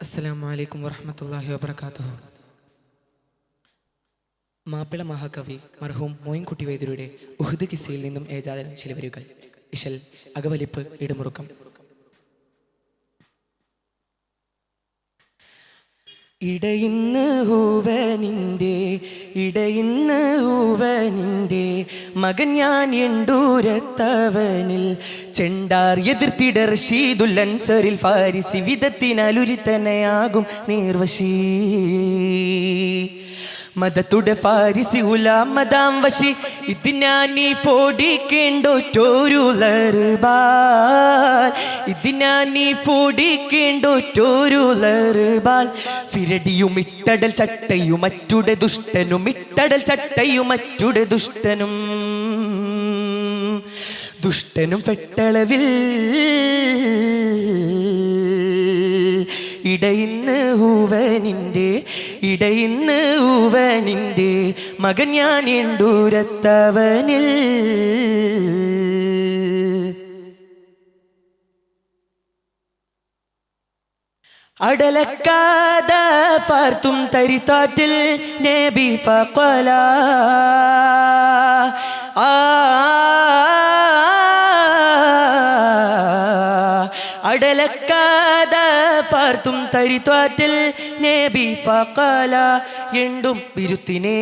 അസ്സലാമു അലൈക്കും വറഹ്മത്തുള്ളാഹി വബറകാതുഹു. മാപ്പിള മഹാകവി മർഹൂം മോയിൻകുട്ടി വൈദ്യരുടെ ഉഹുദ് കിസ്സയിൽ നിന്നും ഏജാദൻ ചില വരികൾ. ഇശൽ അകവലിപ്പ് ഇടുമുറുക്കം. ഇടയിന്ന് ഹൂവനിൻ്റെ മകൻ ഞാൻ എണ്ടൂരത്തവനിൽ ചെണ്ടാർ എതിർത്തിടർ ഷീദുൽ അൻസറിൽ ഫാരിസി വിധത്തിനാലുരിത്തനയാകും നീർവശീ മദത്തുടെ ഫാരിസി ഉലാമദാം വശി ഇതിനാനി ഫോടിക്കേണ്ടോറ്റോരുളർബാൽ ഇതിനാനി ഫോടിക്കേണ്ടോറ്റോരുളർബാൽ ഫിരടിയും ഇട്ടടൽ ചട്ടയും മറ്റുടെ ദുഷ്ടനും ഇട്ടടൽ ചട്ടയും മറ്റുടെ ദുഷ്ടനും പെട്ടളവിൽ ഇടയിന്ന് ഹൂവനിൻ്റെ മകൻ ഞാൻ എണ്ടൂരത്തവനിൽ അടലക്കാത ഫാർത്തും തരിത്താറ്റിൽ നബി ഫഖല അടലക്കാത ഫാർത്തും തരിത്താറ്റിൽ നബി ഫഖല എണ്ടും ബിരുത്തിനെ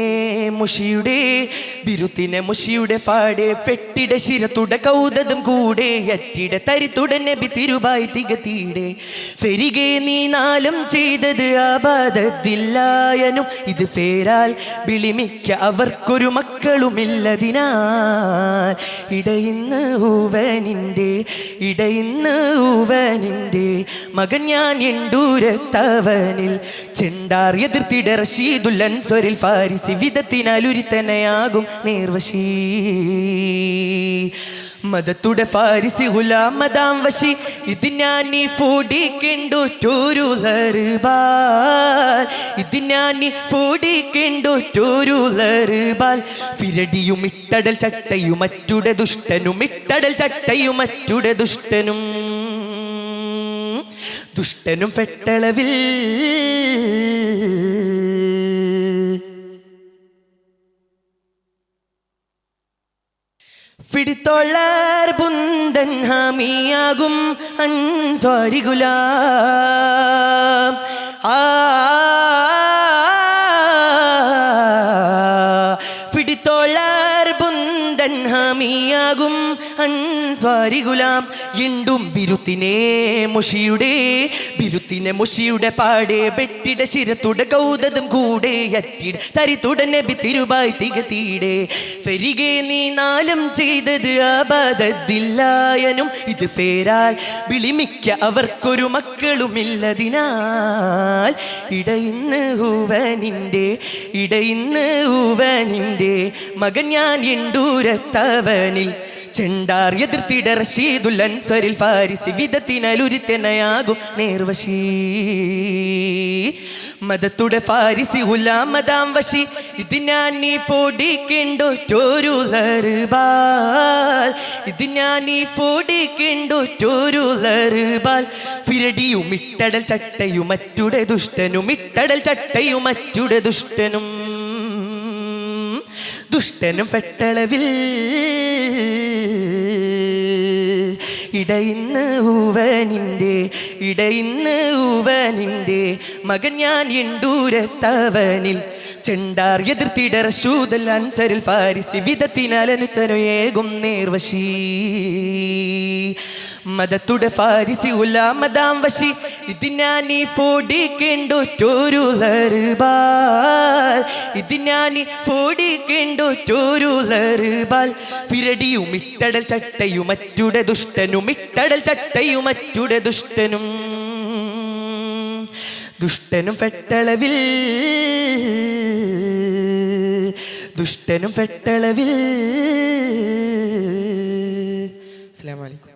മുഷിയുടെ പാടെ ഫെട്ടിടെ ശിരത്തുടെ കൗതതും കൂടെ അറ്റിടെ തരിത്തുടെ നബി തിരുബായി തികത്തിടെ ഫെരികെ നീ നാലും ചെയ്തത് ആബാദത്തില്ലായനും ഇത് ഫേരാൽ വിളിമിക്ക അവർക്കൊരു മക്കളുമില്ലതിനാൽ ഇടയിന്ന് ഹൂവനിൻ്റെ മകൻ ഞാൻ എണ്ടൂരത്തവനിൽ ചെണ്ടാർ എതിർത്തിട റഷീദുൽ അൻസറിൽ ഫാരിസി വിധത്തിനാലുരിത്തനയാകും നേർവശീ മദത്തുടെ ഫാരിസി ഗുലാമദാം വശി ഇതിനാനി ഫോടിക്കേണ്ടോറ്റോരുളർബാൽ ഫിരടിയും ഇട്ടടൽ ചട്ടയും മറ്റുടെ ദുഷ്ടനും പെട്ടളവിൽ പിടിത്തോളർ ബുന്ദൻ ഹാമിയാകും അൻസ്വാരി ഗുലാം പിടിത്തോളർ ബുന്ദൻ ഹാമിയാകും അൻസ്വാരി ഗുലാം എണ്ടും ബിരുത്തിനെ മുഷിയുടെ പാടെ വെട്ടിട ശിരത്തുടെ കൗതതും കൂടെ അറ്റിട തരിത്തുടെ നബി തിരുബായി തികത്തിടെ ഫെരികെ നീ നാലും ചെയ്തത് ആബാദത്തില്ലായനും ഇത് ഫേരാൽ വിളിമിക്ക അവർക്കൊരു മക്കളുമില്ലതിനാൽ ഇടയിന്ന് ഹൂവനിൻ്റെ മകൻ ഞാൻ എണ്ടൂരത്തവനിൽ ചെണ്ടാർ എതിർത്തിട റഷീദുൽ അൻസറിൽ ഫാരിസി വിധത്തിനാലുരിത്തനയാകും നേർവശീ മദത്തുടെ ഫാരിസി ഗുലാമദാം വശി ഇതിനാനി ഫോടിക്കേണ്ടോറ്റോരുളർബാൽ ഫിരടിയും ഇട്ടടൽ ചട്ടയും മറ്റുടെ ദുഷ്ടനും പെട്ടളവിൽ ഇടയിന്ന് ഹൂവനിൻ്റെ മകൻ ഞാൻ എണ്ടൂരത്തവനിൽ ചെണ്ടാർ എതിർത്തിട റഷീദുൽ അൻസറിൽ ഫാരിസി വിധത്തിനാലനുത്തനയേകും നേർവശീ മദത്തുടെ ഫാരിസി ഗുലാമദാം വശി ഇതിനാനി ഫോടിക്കേണ്ടോറ്റോരുളർബാൽ ഫിരടിയും ഇട്ടടൽ ചട്ടയും മറ്റുടെ ദുഷ്ടനും പെട്ടളവിൽ അസ്സലാമു അലൈക്കും.